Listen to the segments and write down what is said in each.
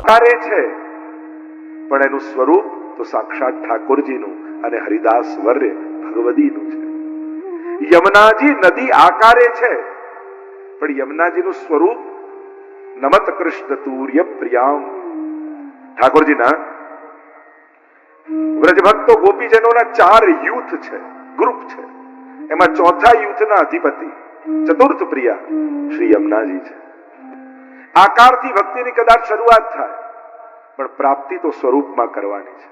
આકારે છે, પણ એનું સ્વરૂપ તો સાક્ષાત ઠાકોરજીનું અને હરિદાસ વર્ય ભગવદીનું છે. યમુનાજી નદી આકારે છે, પણ યમુનાજીનું સ્વરૂપ નમત કૃષ્ણ તુર્ય પ્રિયામ. ઠાકોરજીના વ્રજભક્તો ગોપીજનોના 4 યુથ છે, ગ્રુપ છે. એમાં ચોથા યુથના અધિપતિ ચતુર્થ પ્રિયા શ્રી યમુનાજી છે. આકારથી ભક્તિની કદાચ શરૂઆત થાય, પણ પ્રાપ્તિ તો સ્વરૂપમાં કરવાની છે.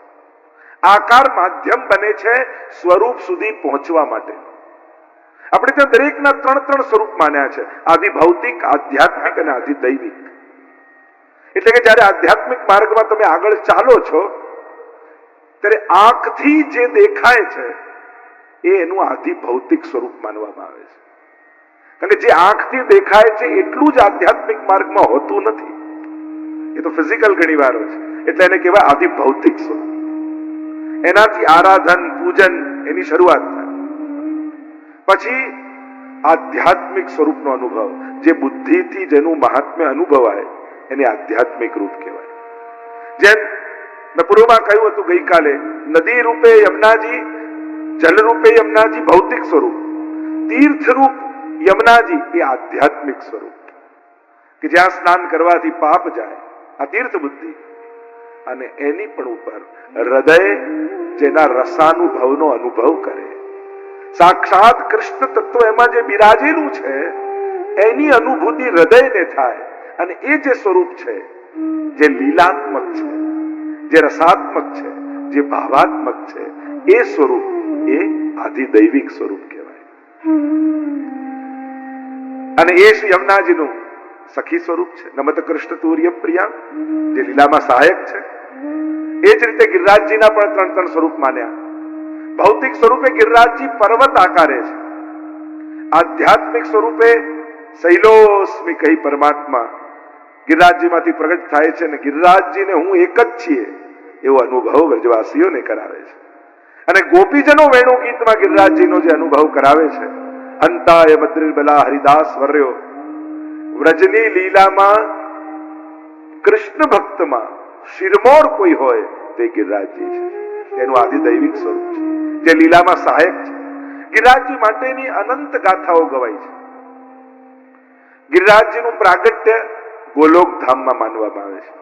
આકાર માધ્યમ બને છે સ્વરૂપ સુધી પહોંચવા માટે. આપણે ત્યાં દરેકના 3 સ્વરૂપ માન્યા છે, આદિ ભૌતિક, આધ્યાત્મિક અને આદિ દૈવિક. એટલે કે જ્યારે આધ્યાત્મિક માર્ગમાં તમે આગળ ચાલો છો ત્યારે આંખથી જે દેખાય છે એ એનું આદિ ભૌતિક સ્વરૂપ માનવામાં આવે છે. કારણ કે જે આંખથી દેખાય છે એટલું જ આધ્યાત્મિક માર્ગમાં હોતું નથી. એ તો ફિઝિકલ ઘણી વાર હોય છે, એટલે એને કહેવાય આદિ ભૌતિક સ્વરૂપ. એનાથી આરાધન પૂજન એની શરૂઆત થાય. પછી આધ્યાત્મિક સ્વરૂપનો અનુભવ, જે બુદ્ધિથી જેનું મહાત્મ્ય અનુભવાય એને આધ્યાત્મિક રૂપ કહેવાય. જેમ મેં પૂર્વમાં કહ્યું હતું ગઈકાલે, નદી રૂપે યમુનાજી, જલ રૂપે યમુનાજી ભૌતિક સ્વરૂપ, તીર્થ રૂપ યમુનાજી એ આધ્યાત્મિક સ્વરૂપ, કે જ્યાં સ્નાન કરવાથી પાપ જાય, આ તીર્થ બુદ્ધિ. અને એની પણ ઉપર હૃદય જેના રસાનુભવનો અનુભવ કરે, સાક્ષાત કૃષ્ણ તત્વ એમાં જે બિરાજેલું છે એની અનુભૂતિ હૃદયને થાય. અને એ જે સ્વરૂપ છે, જે લીલાત્મક છે, જે રસાત્મક છે, જે ભાવાત્મક છે, એ સ્વરૂપ એ આધિદૈવિક સ્વરૂપ કહેવાય. અને એ શ્રી યમુનાજીનું સખી સ્વરૂપ છે, નમત કૃષ્ણ તુર્ય પ્રિયા, જે લીલામાં સહાયક છે. એ જ રીતે ગિરિરાજજીના પણ 3 સ્વરૂપ માન્યા. ભૌતિક સ્વરૂપે ગિરિરાજજી પર્વત આકારે છે, આધ્યાત્મિક સ્વરૂપે શૈલોસ્મી કહી પરમાત્મા ગિરિરાજજીમાંથી પ્રગટ થાય છે અને ગિરિરાજજીને હું એક જ છીએ એવો અનુભવ વ્રજવાસીઓને કરાવે છે. અને ગોપીજનો વેણુ ગીતમાં ગિરિરાજજીનો જે અનુભવ કરાવે છે, અંતાય બદ્રિબલા હરિદાસ વર્યો, વ્રજની લીલામાં કૃષ્ણ ભક્તમાં શિરમોર કોઈ હોય તે ગિરિરાજજી છે. એનું આધિદૈવિક સ્વરૂપ છે, જે લીલામાં સહાયક છે. ગિરિરાજજી માટેની અનંત ગાથાઓ ગવાય છે. ગિરિરાજજીનું પ્રાગટ્ય ગોલોક ધામમાં માનવામાં આવે છે.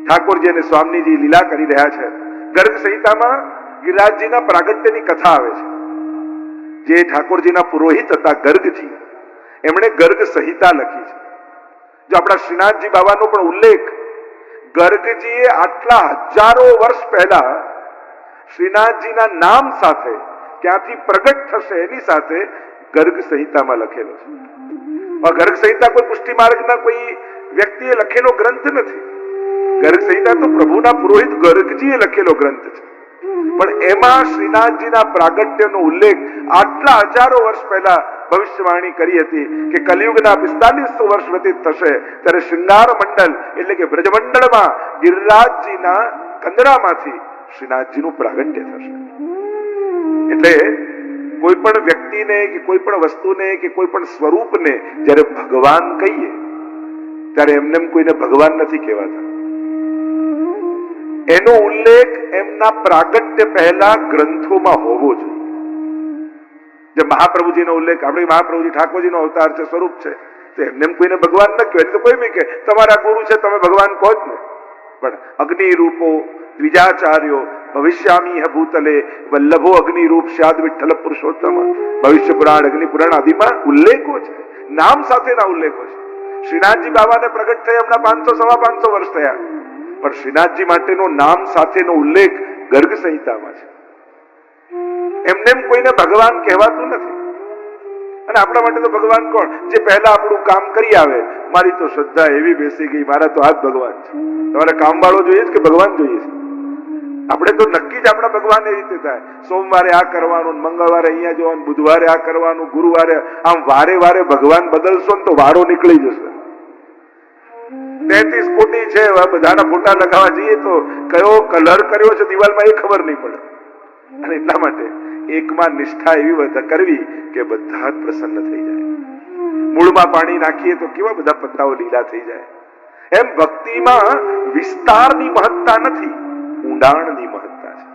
ઠાકોરજી અને સ્વામીજી લીલા કરી રહ્યા છે. ગર્ગ સંહિતામાં ગિરિરાજજીના પ્રાગટ્યની કથા આવે છે. જે ઠાકોરજીના પુરોહિત હતા ગર્ગજી, એમણે ગર્ગ સંહિતા લખી છે. જો આપણા શ્રીનાથજી બાબાનો પણ ઉલ્લેખ, ગર્ગજીએ આટલા હજારો વર્ષ પહેલા શ્રીનાથજીના નામ સાથે ક્યાંથી પ્રગટ થશે એની સાથે ગર્ગ સંહિતામાં લખેલો છે. ગર્ગ સંહિતા કોઈ પુષ્ટિ માર્ગના કોઈ વ્યક્તિએ લખેલો ગ્રંથ નથી. ગર્ગ સંહિતા તો પ્રભુના પુરોહિત ગર્ગજીએ લખેલો ગ્રંથ છે. પણ એમાં શ્રીનાથજીના પ્રાગટ્યનો ઉલ્લેખ આટલા હજારો વર્ષ પહેલા ભવિષ્યવાણી કરી હતી કે કલિયુગના 4500 વર્ષ વ્યતીત થશે ત્યારે શૃંગાર મંડળ એટલે કે બ્રજમંડળમાં ગિરિરાજજીના કંદરામાંથી શ્રીનાથજીનું પ્રાગટ્ય થશે. એટલે કોઈ પણ વ્યક્તિને કે કોઈ પણ વસ્તુને કે કોઈ પણ સ્વરૂપને જ્યારે ભગવાન કહીએ ત્યારે એમને કોઈને ભગવાન નથી કહેવાતા. એનો ઉલ્લેખ એમના પ્રાગટ્ય પહેલા ગ્રંથોમાં હોવો જોઈએ. જે મહાપ્રભુજીનો ઉલ્લેખ, આપણે મહાપ્રભુજી ઠાકોરજીનો અવતાર છે, સ્વરૂપ છે, તો એમને કોઈને ભગવાન ન કહેવાય. તો કોઈ બી કે તમારા ગુરુ છે, તમે ભગવાન કહો જ ને. પણ અગ્નિ રૂપો દ્વિજાચાર્યો ભવિષ્યામી ભૂતલે વલ્લભો અગ્નિ રૂપ સ્યાદ વિઠ્ઠલ પુરુષોત્તમ, ભવિષ્ય પુરાણ અગ્નિ પુરાણ આદિમાં ઉલ્લેખો છે, નામ સાથેના ઉલ્લેખો છે. શ્રીનાથજી બાબાને પ્રગટ થયા હમણાં 500-550 વર્ષ થયા, પણ શ્રીનાથજી માટેનો નામ સાથેનો ઉલ્લેખ ગર્ગ સંહિતામાં છે. એમને કોઈને ભગવાન કહેવાતું નથી. અને આપણા માટે તો ભગવાન કોણ? જે પહેલા આપણું કામ કરી આવે. મારી તો શ્રદ્ધા એવી બેસી ગઈ, મારા તો આ જ ભગવાન છે. તમારે કામ વાળો જોઈએ છે કે ભગવાન જોઈએ છે? આપણે તો નક્કી જ આપણા ભગવાન એ રીતે થાય. સોમવારે આ કરવાનું, મંગળવારે અહીંયા જવાનું, બુધવારે આ કરવાનું, ગુરુવારે આમ વારે વારે ભગવાન બદલશો ને તો વારો નીકળી જશે. 33 કોટી છે, બધાના ફોટા લગાવવા જઈએ તો કયો કલર કર્યો છે દિવાલમાં એ ખબર નહીં પડે. અને એટલા માટે એકમાં નિષ્ઠા એવી કરવી કે બધા જ પ્રસન્ન થઈ જાય. મૂળમાં પાણી નાખીએ તો કેવા બધા પત્તાઓ લીલા થઈ જાય. એમ ભક્તિમાં વિસ્તારની મહત્તા નથી, ઊંડાણની મહત્તા છે.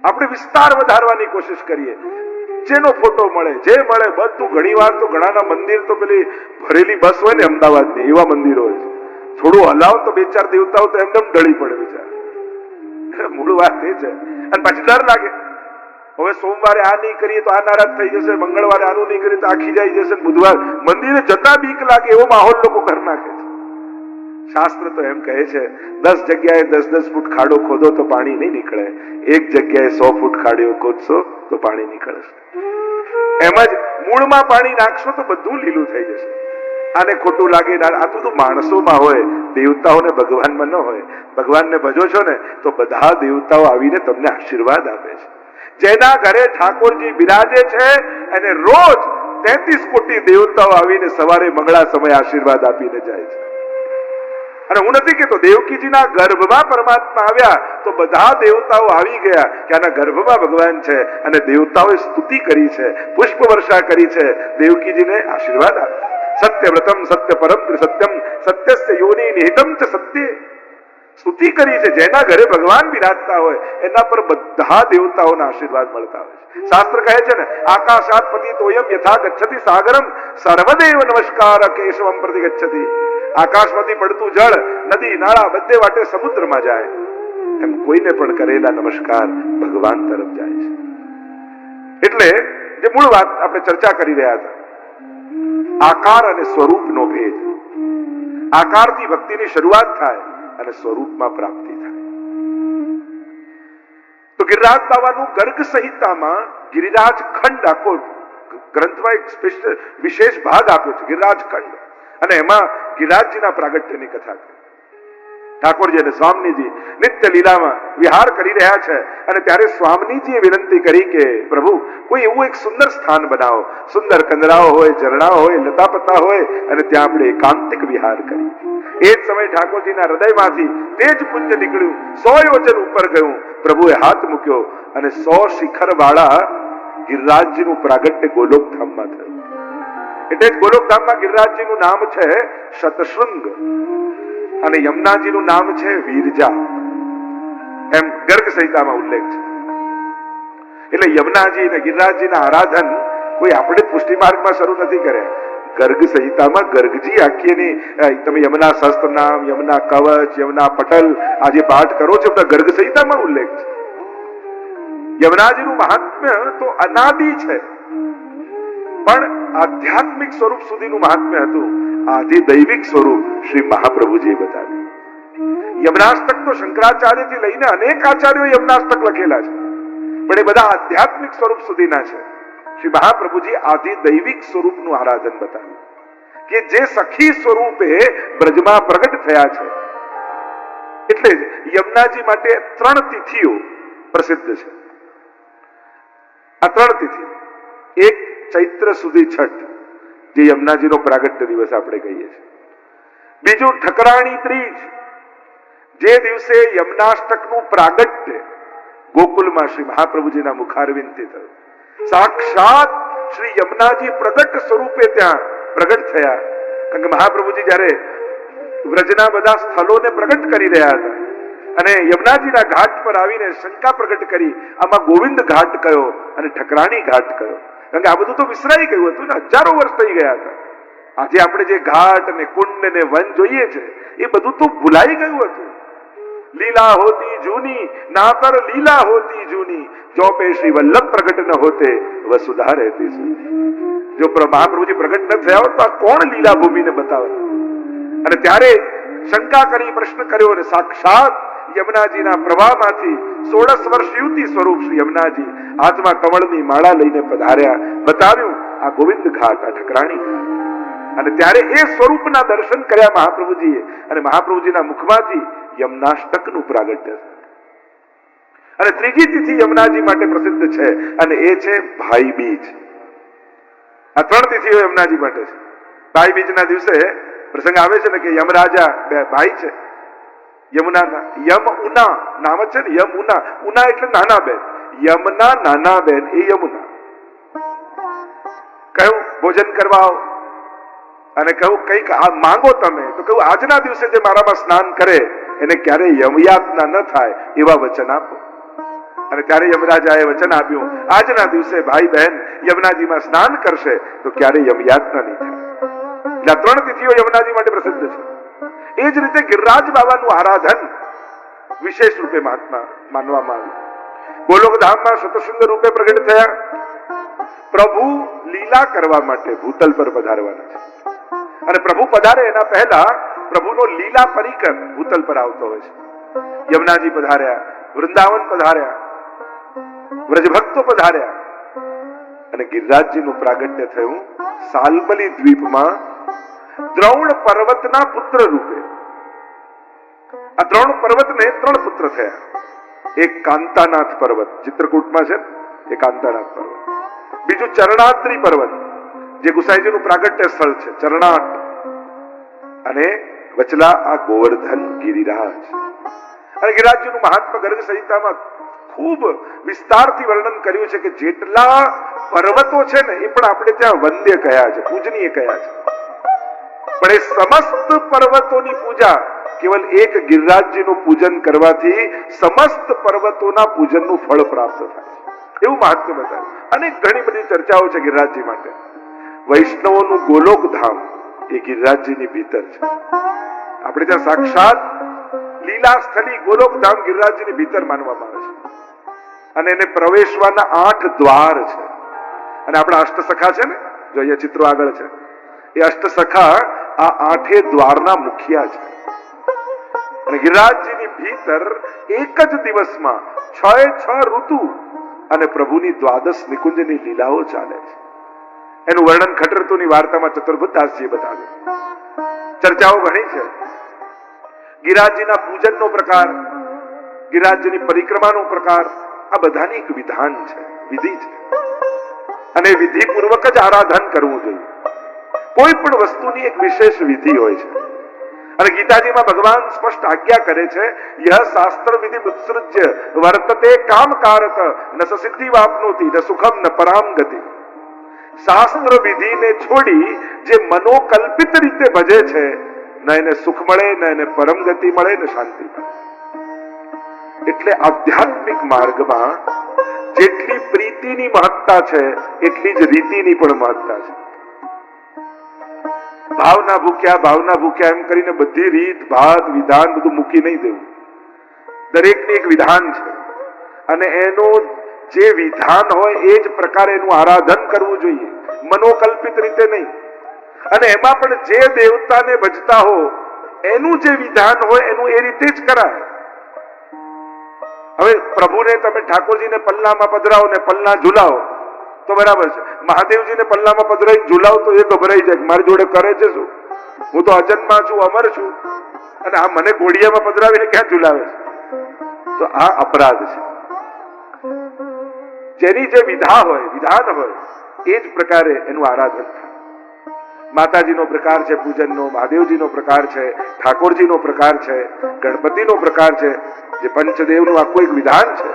આપણે વિસ્તાર વધારવાની કોશિશ કરીએ, જેનો ફોટો મળે જે મળે બધું. ઘણી વાર તો ઘણાના મંદિર તો પેલી ભરેલી બસ હોય ને અમદાવાદની, એવા મંદિરો હોય છે. થોડું હલાવ તો બે ચાર દેવતાઓ તો એમનેમ ઢળી પડે બિચારા. મૂળ વાત એ છે. અને પછી ડર લાગે, હવે સોમવારે આ નહીં કરીએ તો આ નારાજ થઈ જશે, મંગળવારે આનું નહીં કરીએ તો આ ખીજાઈ જશે, બુધવાર મંદિરે જતા બીક લાગે એવો માહોલ લોકો ઘર નાખે છે. શાસ્ત્ર તો એમ કહે છે 10 જગ્યાએ 10-10 ફૂટ ખાડો ખોદો તો પાણી નહીં નીકળે, એક જગ્યાએ 100 ફૂટ ખાડો ખોદશો તો પાણી નીકળશે. એમ જ મૂળમાં પાણી નાખશો તો બધું લીલું થઈ જશે. આને ખોટું લાગે, આ તો માણસોમાં હોય, દેવતાઓને ભગવાનમાં ન હોય. ભગવાનને ભજો છો ને તો બધા દેવતાઓ આવીને તમને આશીર્વાદ આપે છે. જેના ઘરે ઠાકોરજી બિરાજે છે અને રોજ 33 કોટી દેવતાઓ આવીને સવારે મંગળા સમય આશીર્વાદ આપીને જાય છે. અને હું નથી કહેતો દેવકીજીના ગર્ભમાં પરમાત્મા આવ્યા તો બધા દેવતાઓ આવી ગયા કે આના ગર્ભમાં ભગવાન છે, અને દેવતાઓએ સ્તુતિ કરી છે, પુષ્પ વર્ષા કરી છે, દેવકીજીને આશીર્વાદ આપ્યા. સત્યવ્રતમ સત્ય પરમ સત્યમ સત્યસ્ય યોનિ નિહિતમ ચ સત્ય, સ્તુતિ કરી છે. જેના ઘરે ભગવાન બિરાજતા હોય એના પર બધા દેવતાઓના આશીર્વાદ મળતા હોય છે. શાસ્ત્ર કહે છે ને, આકાશાત પતિતોયમ યથા ગચ્છતિ સાગરમ સર્વદેવ નમસ્કાર કેશવમ પ્રતિ ગચ્છતિ. આકાશમાંથી પડતું જળ નદી નાળા બધે વાટે સમુદ્રમાં જાય, એમ કોઈને પણ કરેલા નમસ્કાર ભગવાન તરફ જાય છે. એટલે જે મૂળ વાત આપણે ચર્ચા કરી રહ્યા હતા, આકાર અને સ્વરૂપનો ભેદ. આકારથી ભક્તિની શરૂઆત થાય અને સ્વરૂપમાં પ્રાપ્તિ થાય. તો ગિરિરાજ બાબાનું ગર્ગ સંહિતામાં ગિરિરાજ ખંડ આખો ગ્રંથમાં એક વિશેષ ભાગ આપ્યો છે, ગિરિરાજ ખંડ. અને એમાં ગિરિરાજજીના પ્રાગટ્યની કથા કરી. ઠાકોરજી અને સ્વામીજી નિત્ય લીલામાં વિહાર કરી રહ્યા છે, અને ત્યારે સ્વામીજીએ વિનંતી કરી કે પ્રભુ કોઈ એવું એક સુંદર સ્થાન બનાવો, સુંદર કંદરાઓ હોય, ઝરણાઓ હોય, લતાપતા હોય, અને ત્યાં આપણે એકાંતિક વિહાર કરીએ. એ જ સમયે ઠાકોરજીના હૃદયમાંથી તેજ પુંજ નીકળ્યું, 100 યોજન ઉપર ગયું. પ્રભુએ હાથ મૂક્યો અને 100 શિખર વાળા ગિરિરાજજીનું પ્રાગટ્ય ગોલોકધામમાં થયું. એટલે જ ગોલોકધામમાં ગિરિરાજજીનું નામ છે શતશૃંગ અને યમુનાજીનું નામ છે વીરજા, એમ ગર્ગ સંહિતામાં ઉલ્લેખ છે. એટલે યમુનાજી અને ગિરિરાજજીના આરાધન કોઈ આપણે પુષ્ટિ માર્ગમાં શરૂ નથી કર્યા. ગર્ગ સંહિતામાં ગર્ગજી આખીની તમે યમુના સહસ્ત્ર નામ, યમુના કવચ, યમુના પટલ આજે પાઠ કરો છો, બધા ગર્ગ સંહિતામાં ઉલ્લેખ છે. યમુનાજીનું મહાત્મ્ય તો અનાદિ છે, પણ આધ્યાત્મિક સ્વરૂપ સુધીનું મહાત્મ્ય હતું. આદિ દૈવિક સ્વરૂપ શ્રી મહાપ્રભુજીએ બતાવ્યું. યમનાષ્ટક તો શંકરાચાર્યથી લઈને અનેક આચાર્યો યમનાષ્ટક લખેલા છે, પણ એ બધા આધ્યાત્મિક સ્વરૂપ સુધીના છે. શ્રી મહાપ્રભુજી આદિ દૈવિક સ્વરૂપનું આરાધન બતાવ્યું કે જે સખી સ્વરૂપે બ્રજમાં પ્રગટ થયા છે. એટલે જ યમુનાજી માટે 3 તિથિઓ પ્રસિદ્ધ છે. આ 3 તિથિ, એક ચૈત્ર સુધી છઠ, જે યમુનાજીનો પ્રાગટ્ય દિવસ આપણે કહીએ છીએ. બીજું ઠકરાણી ત્રીજ, જે દિવસે યમનાષ્ટકનું પ્રાગટ્ય ગોકુલમાં શ્રી મહાપ્રભુજીના મુખારવિંદથી થયું. સાક્ષાત શ્રી યમુનાજી પ્રગટ સ્વરૂપે ત્યાં પ્રગટ થયા. કારણ કે મહાપ્રભુજી જ્યારે વ્રજના બધા સ્થળોને પ્રગટ કરી રહ્યા હતા અને યમુનાજીના ઘાટ પર આવીને શંકા પ્રગટ કરી, આમાં ગોવિંદ ઘાટ કયો અને ઠકરાણી ઘાટ કયો? કારણ કે આ બધું તો વિસરાઈ ગયું હતું ને, હજારો વર્ષ થઈ ગયા હતા. આજે આપણે જે ઘાટ ને કુંડ ને વન જોઈએ છે એ બધું તો ભૂલાઈ ગયું હતું. લીલા હોતી જૂની નાતર લીલા હોતી જૂની, જો પે શ્રી વલ્લભ પ્રગટ ન હોતે વસુધા રહેતી સૂની. જો મહાપ્રભુજી પ્રગટ ન થયા હોત તો આ કોણ લીલા ભૂમિને બતાવે? અને ત્યારે શંકા કરી, પ્રશ્ન કર્યો, અને સાક્ષાત યમુનાજીના પ્રવાહમાંથી 16 વર્ષ યુવતી સ્વરૂપ શ્રી યમુનાજી હાથમાં કમળની માળા લઈને પધાર્યા. બતાવ્યું આ ગોવિંદ ઘાટ, આ ઠકરાણી ઘાટ. અને ત્યારે એ સ્વરૂપના દર્શન કર્યા મહાપ્રભુજીએ, અને મહાપ્રભુજીના મુખમાંથી યમનાષ્ટકનું પ્રાગટ્ય. અને ત્રીજી તિથિ યમુનાજી માટે પ્રસિદ્ધ છે, અને એ છે ભાઈ બીજ. આ 3 તિથિઓ યમુનાજી માટે છે. ભાઈ બીજના દિવસે પ્રસંગ આવે છે ને કે યમરાજા 2 ભાઈ છે યમુનાના. યમુના નામ છે ને, યમુના. ઉના એટલે નાના બેન. યમના નાના બેન એ યમુના. કહ્યું ભોજન કરવા આવો. અને કહું કંઈક આ માંગો તમે, તો કહું આજના દિવસે જે મારામાં સ્નાન કરે એને ક્યારેય યમયાતના ન થાય એવા વચન આપો. અને ત્યારે યમરાજાએ વચન આપ્યું, આજના દિવસે ભાઈ બહેન યમુનાજીમાં સ્નાન કરશે તો ક્યારેય યમયાતના નહીં થાય. એટલે આ 3 તિથિઓ યમુનાજી માટે પ્રસિદ્ધ છે. એ જ રીતે ગિરિરાજ બાબાનું આરાધન વિશેષ રૂપે મહાત્મા માનવામાં આવ્યું. ગોલોકધામમાં શતસુંદર રૂપે પ્રગટ થયા. પ્રભુ લીલા કરવા માટે ભૂતલ પર પધારવાના છે. અને પ્રભુ પધારે એના પહેલા પ્રભુનો લીલા પરિકર ભૂતલ પર આવતો હોય છે. યમુનાજી પધાર્યા, વૃંદાવન પધાર્યા, વ્રજભક્તો પધાર્યા અને ગિરિરાજજીનું પ્રાગટ્ય થયું સાલમલી દ્વીપમાં દ્રોણ પર્વતના પુત્ર રૂપે. આ દ્રોણ પર્વતને 3 પુત્ર થયા. એક કાંતાનાથ પર્વત ચિત્રકૂટમાં છે, એ કાંતાનાથ પર્વત. બીજું ચરણાદ્રી પર્વત જે ગુસાઈજીનું પ્રાગટ્ય સ્થળ છે, ચરણાટ. અને વચલા આ ગોવર્ધન ગિરિરાજ. અને ગિરિરાજજીનું મહાત્મા ગર્ગ સંહિતામાં ખૂબ વિસ્તારથી વર્ણન કર્યું છે કે જેટલા પર્વતો છે ને એ પણ આપણે ત્યાં વંદ્ય કયા છે, પૂજનીય કયા છે. પણ એ સમસ્ત પર્વતોની પૂજા કેવલ એક ગિરિરાજજીનું પૂજન કરવાથી સમસ્ત પર્વતોના પૂજનનું ફળ પ્રાપ્ત થાય છે, એવું મહાત્મ્ય બતાવ્યું. અને ઘણી બધી ચર્ચાઓ છે ગિરિરાજજી માટે. વૈષ્ણવોનું ગોલોક ધામ એ ગિરિરાજજીની ભીતર છે. આપણે ત્યાં સાક્ષાત લીલા સ્થળી ગોલોક ધામ ગિરિરાજજીની ભીતર માનવામાં આવે છે. અને એને પ્રવેશવાના 8 દ્વાર છે. અને આપણા અષ્ટસખા છે ને, જો અહીંયા ચિત્રો આગળ છે, એ અષ્ટસખા આ 8 દ્વારના મુખિયા છે. અને ગિરિરાજજીની ભીતર એક જ દિવસમાં 6 ઋતુ અને પ્રભુની 12 નિકુંજની લીલાઓ ચાલે છે. એનું વર્ણન ખટરતુની વાર્તામાં ચતુર્ભુજદાસજીએ બતાવ્યું. ચર્ચાઓ ઘણી છે. ગિરિરાજજીના પૂજનનો પ્રકાર, ગિરિરાજજીની પરિક્રમાનો પ્રકાર, આ બધાની એક વિધાન છે, વિધિ છે. અને વિધિપૂર્વક જ આરાધન કરવું જોઈએ. કોઈ પણ વસ્તુની એક વિશેષ વિધિ હોય છે. અને ગીતાજીમાં ભગવાન સ્પષ્ટ આજ્ઞા કરે છે, યહ શાસ્ત્ર વિધિ મુત્સૃજ્ય વર્તતે કામકારક ન સિદ્ધિ વાપનોતિ ન સુખમ ન પરામ ગતિ. શાસ્ત્ર વિધિને છોડી જે મનોકલ્પિત રીતે ભજે છે, ન એને સુખ મળે, ન એને પરમ ગતિ મળે, ન શાંતિ મળે. એટલે આધ્યાત્મિક માર્ગમાં જેટલી પ્રીતિની મહત્તા છે એટલી જ રીતિની પણ મહત્તા છે. ભાવના ભૂખ્યા એમ કરીને બધી રીત ભાત વિધાન બધું મૂકી નહીં દેવું. દરેકની એક વિધાન છે અને એનો જે વિધાન હોય એ જ પ્રકારે એનું આરાધન કરવું જોઈએ, મનોકલ્પિત રીતે નહીં. અને એમાં પણ જે દેવતાને ભજતા હો એનું જે વિધાન હોય એનું એ રીતે જ કરાય. હવે પ્રભુને તમે ઠાકોરજીને પલ્લામાં પધરાવો ને પલ્લા ઝુલાવો તો બરાબર છે. મહાદેવજીને પલ્લામાં પધરાઈ ઝુલાવ તો એ ગભરાઈ જાય, મારી જોડે કરે છે શું? હું તો અજન્મા છું, અમર છું, અને આ મને ઘોડિયામાં પધરાવીને ક્યાં ઝુલાવે છે? તો આ અપરાધ છે. જેની જે વિધાન હોય એ જ પ્રકારે એનું આરાધન થાય. માતાજીનો પ્રકાર છે પૂજનનો, મહાદેવજીનો પ્રકાર છે, ઠાકોરજીનો પ્રકાર છે, ગણપતિનો પ્રકાર છે, જે પંચદેવનું આખું એક વિધાન છે.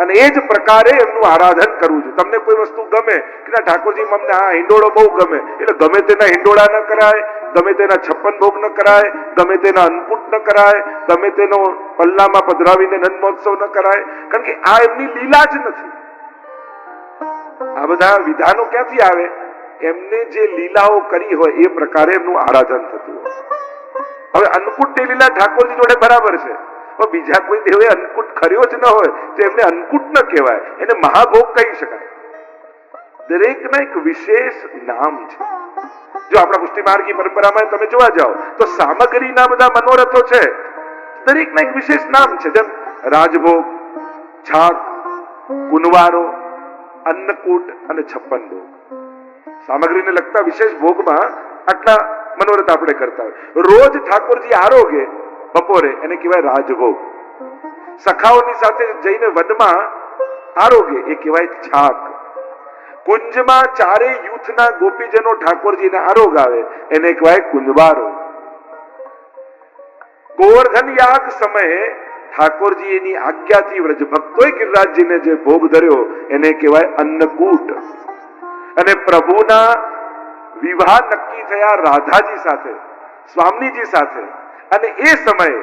અને એ જ પ્રકારે એમનું આરાધન કરવું જોઈએ. તમને કોઈ વસ્તુ ગમે કે ના ઠાકોરજી અમને આ હિંડોળો બહુ ગમે, એટલે ગમે તેના હિંડોળા ન કરાય, ગમે તેના 56 ભોગ ન કરાય, ગમે તેના અન્નકૂટ ન કરાય, ગમે તેનો પલ્લામાં પધરાવીને નંદ મહોત્સવ ન કરાય, કારણ કે આ એમની લીલા જ નથી. આ બધા વિધાનો ક્યાંથી આવે? એમને જે લીલાઓ કરી હોય એ પ્રકારે એમનું આરાધન થતું હોય. હવે અન્નકૂટની લીલા ઠાકોરજી જોડે બરાબર છે, પણ બીજા કોઈ દેવે અન્નકૂટ કર્યો જ ન હોય તો એમને અન્નકૂટ ન કહેવાય, એને મહાભોગ કહી શકાય. દરેકના એક વિશેષ નામ છે. જો આપણા પુષ્ટિ માર્ગી પરંપરામાં તમે જોવા જાઓ તો સામગ્રીના બધા મનોરથો છે, દરેકના એક વિશેષ નામ છે. જેમ રાજભોગ, છાક, કુનવારો, અન્નકૂટ અને 56 ભોગ. સામગ્રીને લગતા વિશેષ ભોગમાં આટલા મનોરથ આપણે કરતા હોય. રોજ ઠાકોરજી આરોગે બપોરે એને કહેવાય રાજભોગ. સખાઓની સાથે જઈને વનમાં આરોગે એ કહેવાય છાક. કુંજમાં ચારે યુથના ગોપીજનો ઠાકોરજીને આરોગ આવે એને કહેવાય કુંજવારો. ગોવર્ધન યાગ સમયે ઠાકોરજી એની આજ્ઞાથી વ્રજ ભક્તોએ ગિરિરાજજીને જે ભોગ ધર્યો એને કહેવાય અન્નકૂટ. અને પ્રભુના વિવાહ નક્કી થયા રાધાજી સાથે, સ્વામીજી સાથે, અને એ સમયે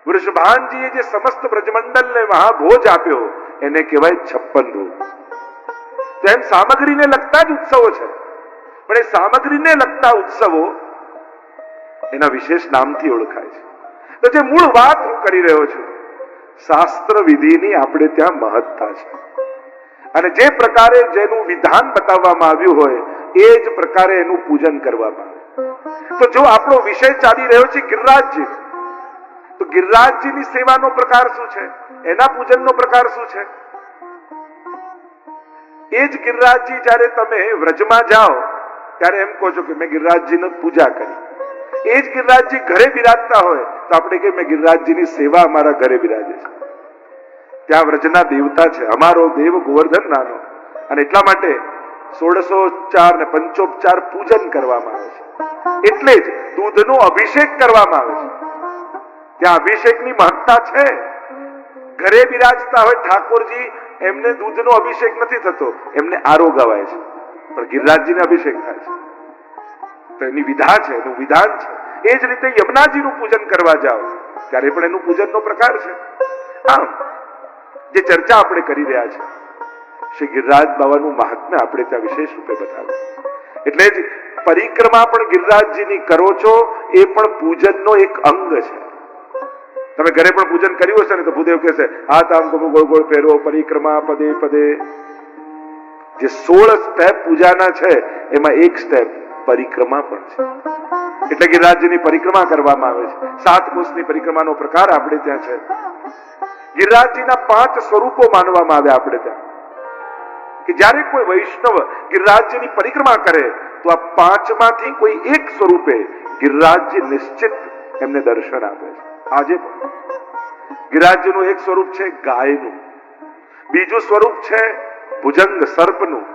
વૃષભાનજીએ જે સમસ્ત બ્રજમંડલને મહાભોજ આપ્યો એને કહેવાય 56 ભોગ. તેમ સામગ્રીને લગતા જ ઉત્સવો છે, પણ એ સામગ્રીને લગતા ઉત્સવો એના વિશેષ નામથી ઓળખાય છે. તો જે મૂળ વાત હું કરી રહ્યો છું, શાસ્ત્ર વિધિની આપણે ત્યાં મહત્તા છે, અને જે પ્રકારે જેનું વિધાન બતાવવામાં આવ્યું હોય એ જ પ્રકારે એનું પૂજન કરવામાં આવે. તો જો આપણો વિષય ચાલી રહ્યો છે ગિરિરાજજી, તો ગિરિરાજજીની સેવાનો પ્રકાર શું છે, એના પૂજનનો પ્રકાર શું છે? એ જ ગિરિરાજજી જ્યારે તમે વ્રજમાં જાઓ ત્યારે એમ કહો છો કે મેં ગિરિરાજજીની પૂજા કરી. એ જ ગિરિરાજજી ઘરે બિરાજતા હોય તો આપણે કહીએ મેં ગિરિરાજજીની સેવા અમારા ઘરે બિરાજે છે. ત્યાં વ્રજના દેવતા છે, અમારો દેવ ગોવર્ધન નાનો, અને એટલા માટે 1604 ને પંચોપચાર પૂજન કરવામાં આવે છે. એટલે જ દૂધનો અભિષેક કરવામાં આવે છે. ત્યાં અભિષેકની મહત્તા છે. ઘરે બિરાજતા હોય ઠાકોરજી, એમને દૂધનો અભિષેક નથી થતો, એમને આરો ગવાય છે, પણ ગિરિરાજજીને અભિષેક થાય છે. તો એની વિધા છે, એનું વિધાન છે. એ જ રીતે યમુનાજીનું પૂજન કરવા જાઓ ત્યારે પણ એનું પૂજનનો પ્રકાર છે. આમ જે ચર્ચા આપણે કરી રહ્યા છે, શ્રી ગિરિરાજ બાવાનું મહાત્મ્ય આપણે ત્યાં વિશેષ રૂપે બતાવ્યું. એટલે જ પરિક્રમા પણ ગિરિરાજજીની કરો છો, એ પણ પૂજનનો એક અંગ છે. તમે ઘરે પણ પૂજન કર્યું હશે ને તો ભૂદેવ કહેશે હાથ આમ ગોળ ગોળ ફેરવો, પરિક્રમા પદે પદે. જે 16 સ્ટેપ પૂજાના છે એમાં એક સ્ટેપ પરિક્રમા પણ છે. એટલે ગિરિરાજજીની પરિક્રમા કરવામાં આવે છે. 7 કોષની પરિક્રમાનો પ્રકાર આપણે ત્યાં છે. ગિરિરાજજીના 5 સ્વરૂપો માનવામાં આવે આપણે ત્યાં, કે જ્યારે કોઈ વૈષ્ણવ ગિરિરાજજીની પરિક્રમા કરે તો આ 5 માંથી કોઈ એક સ્વરૂપે ગિરિરાજજી નિશ્ચિત એમને દર્શન આપે છે. આજે ગિરિરાજજીનું એક સ્વરૂપ છે ગાયનું, બીજું સ્વરૂપ છે ભુજંગ સર્પનું,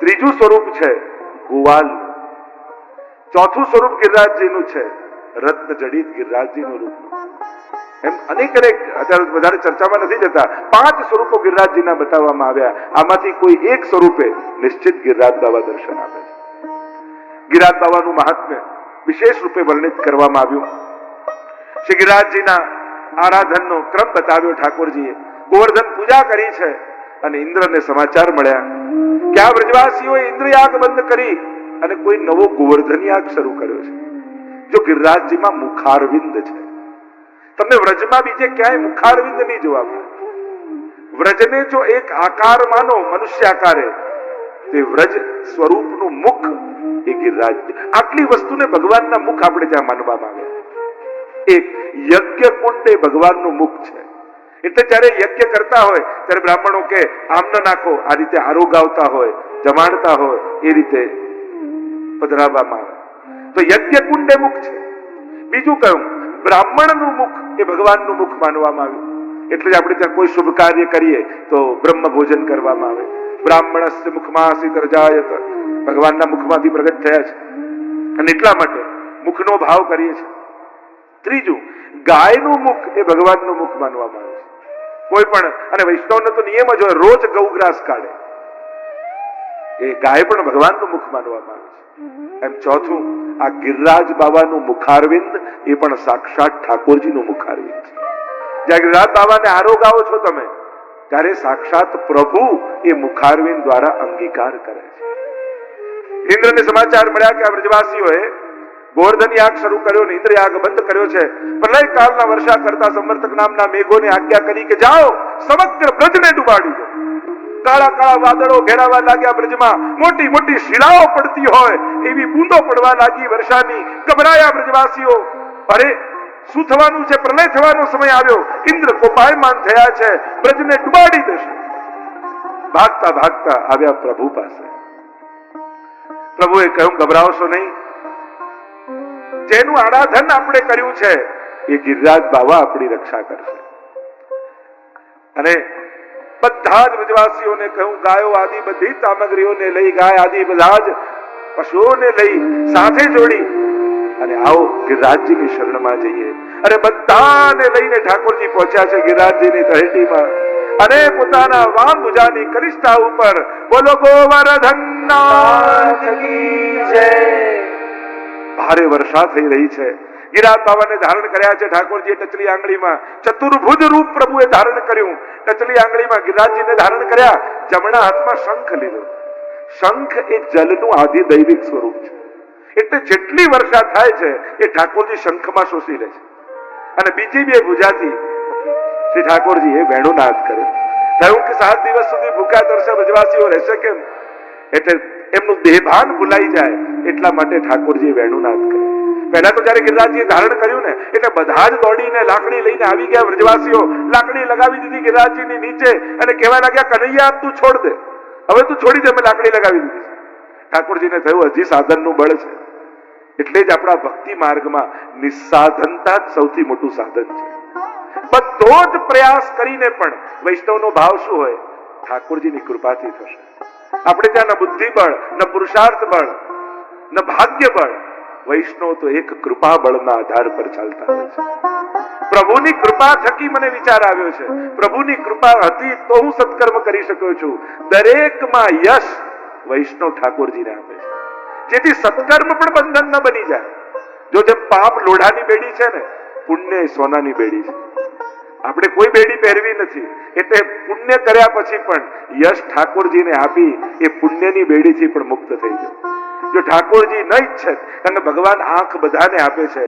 ત્રીજું સ્વરૂપ છે ગોવાલનું, ચોથું સ્વરૂપ ગિરિરાજજીનું છે રત્ન જડિત ગિરિરાજજીનું રૂપ. એમ અનેક અત્યારે વધારે ચર્ચામાં નથી જતા, 5 સ્વરૂપો ગિરિરાજજીના બતાવવામાં આવ્યા. આમાંથી કોઈ એક સ્વરૂપે નિશ્ચિત ગિરિરાજ બાવા દર્શન આપે છે. ગિરિરાજ બાવાનું મહાત્મ્ય વિશેષ રૂપે વર્ણિત કરવામાં આવ્યું. શ્રી ગિરિરાજજીના આરાધનનો ક્રમ બતાવ્યો ઠાકોરજીએ. ગોવર્ધન પૂજા કરી છે અને ઇન્દ્રને સમાચાર મળ્યા કે આ વ્રજવાસીઓએ ઇન્દ્રયાગ બંધ કરી અને કોઈ નવો ગોવર્ધન યાગ શરૂ કર્યો છે. જો ગિરિરાજજીમાં મુખારવિંદ છે, તમને વ્રજમાં બીજે ક્યાંય મુખારવિંદ નહીં જોવા મળે. વ્રજને જો એક આકાર માનો, મનુષ્ય આકારે, તે વ્રજ સ્વરૂપનું મુખ એ ગિરિરાજ. આટલી વસ્તુને ભગવાનના મુખ આપણે ત્યાં માનવામાં આવે. એક યજ્ઞ કુંડ એ ભગવાનનું મુખ છે. એટલે જ્યારે યજ્ઞ કરતા હોય ત્યારે બ્રાહ્મણો કે આમ ન નાખો, આ રીતે આરોગાવતા હોય, જમાડતા હોય, એ રીતે પધરાવવામાં આવે. તો યજ્ઞ કુંડ એ મુખ છે. બીજું કહ્યું બ્રાહ્મણનું મુખ એ ભગવાનનું મુખ માનવામાં આવ્યું. એટલે જ આપણે ત્યાં કોઈ શુભ કાર્ય કરીએ તો બ્રહ્મ ભોજન કરવામાં આવે. બ્રાહ્મણસ્ય મુખમાસી તર્જાયત, ભગવાનના મુખમાંથી પ્રગટ થયા છે, અને એટલા માટે મુખનો ભાવ કરીએ છીએ. ત્રીજું ગાયનું મુખ એ ભગવાનનું મુખ માનવામાં આવે છે. કોઈ પણ, અને વૈષ્ણવનો તો નિયમ જ હોય, રોજ ગૌગ્રાસ કાઢે, એ ગાય પણ ભગવાનનું મુખ માનવામાં આવે છે. એમ ચોથું આ ગિરિરાજ બાવાનું મુખારવિંદ એ પણ સાક્ષાત ઠાકોરજીનું મુખારવિંદ છે. જ્યાં ગિરિરાજ બાવાને આરોગાવો છો તમે ત્યારે સાક્ષાત પ્રભુ એ મુખારવિંદ દ્વારા અંગીકાર કરે છે. ઇન્દ્રને સમાચાર મળ્યા કે આ વ્રજવાસીઓએ ગોવર્ધન યાગ શરૂ કર્યો ને ઇન્દ્ર યાગ બંધ કર્યો છે. પ્રલય કાળના વર્ષા કરતા સંવર્તક નામના મેઘોને આજ્ઞા કરી કે જાઓ સમગ્ર બ્રજને ડુબાડી દો. કાળા કાળા વાદળો ઘેરાવા લાગ્યા બ્રજમાં, મોટી મોટી શિલાઓ પડતી હોય એવી બૂંદો પડવા લાગી વર્ષાની. ગભરાયા બ્રજવાસીઓ, અરે શું થવાનું છે? પ્રલય થવાનો સમય આવ્યો, ઇન્દ્ર કોપાયમાન થયા છે, બ્રજને ડુબાડી દેશે. ભાગતા ભાગતા આવ્યા પ્રભુ પાસે. પ્રભુએ કહ્યું ગભરાવશો નહીં, જેનું આરાધન આપણે કર્યું છે એ ગિરિરાજ બાવા આપણી રક્ષા કરશે. અને બધા જ વ્રજવાસીઓને કહ્યું ગાયો આદિ બધી સામગ્રીઓને લઈ, ગાય આદિ બધા જ પશુઓને લઈ સાથે જોડી અને આવો ગિરિરાજજીની શરણમાં જઈએ. અને બધાને લઈને ઠાકોરજી પહોંચ્યા છે ગિરિરાજજીની તળેટીમાં. અને પોતાના વામ ભુજાની કનિષ્ઠા ઉપર બોલો ગોવર્ધનનાથ કી જય. ભારે વર્ષા થઈ રહી છે. ગિરાજ બાવાને ધારણ કર્યા છે ઠાકોરજીએ ટચલી આંગળીમાં. ચતુર્ભુજ રૂપ પ્રભુએ ધારણ કર્યું. ટચલી આંગળીમાં ગિરિરાજજીને ધારણ કર્યા. જમણા હાથમાં શંખ લીધો. શંખ એ જલનું આદિ દૈવિક સ્વરૂપ છે. એટલે જેટલી વર્ષા થાય છે એ ઠાકોરજી શંખમાં શોષી લે છે. અને બીજી બે ભુજાથી શ્રી ઠાકોરજી એ વેણુનાદ કર્યો. થયું કે 7 દિવસ સુધી ભૂખ્યા તરસ્યા વ્રજવાસીઓ રહેશે કેમ? એટલે એમનું દેહભાન ભૂલાઈ જાય એટલા માટે ઠાકોરજી વેણુનાદ કર્યો. પહેલા તો જયારે ગિરિરાજજીએ ધારણ કર્યું ને એટલે બધા જ દોડીને લાકડી લઈને આવી ગયા વ્રજવાસીઓ. લાકડી લગાવી દીધી ગિરિરાજજીની નીચે અને કહેવા લાગ્યા કનૈયા તું છોડ દે, હવે તું છોડી દે, મેં લાકડી લગાવી દીધી. ઠાકોરજીને થયું હજી સાધનનું બળ છે. એટલે જ આપણા ભક્તિ માર્ગમાં નિસ્સાધનતા જ સૌથી મોટું સાધન છે. બધો જ પ્રયાસ કરીને પણ વૈષ્ણવનો ભાવ શું હોય? ઠાકોરજીની કૃપાથી થશે. આપણે ત્યાં ન બુદ્ધિ બળ, ન પુરુષાર્થ બળ, ન ભાગ્ય બળ. વૈષ્ણવ તો એક કૃપા બળના આધાર પર ચાલતા હોય છે. પ્રભુની કૃપા થકી મને વિચાર આવ્યો છે, પ્રભુની કૃપા હતી તો હું સત્કર્મ કરી શક્યો છું. દરેકમાં યશ વૈષ્ણવ ઠાકોરજીને આપે છે, જેથી સત્કર્મ પણ બંધન ન બની જાય. જો જેમ પાપ લોઢાની બેડી છે ને, પુણ્ય સોનાની બેડી છે. આપણે કોઈ બેડી પહેરવી નથી, એટલે પુણ્ય કર્યા પછી પણ યશ ઠાકોરજીને આપી એ પુણ્યની બેડીથી પણ મુક્ત થઈ જાય. જો ઠાકોરજી ન ઈચ્છે, કારણ કે ભગવાન આંખ બધાને આપે છે,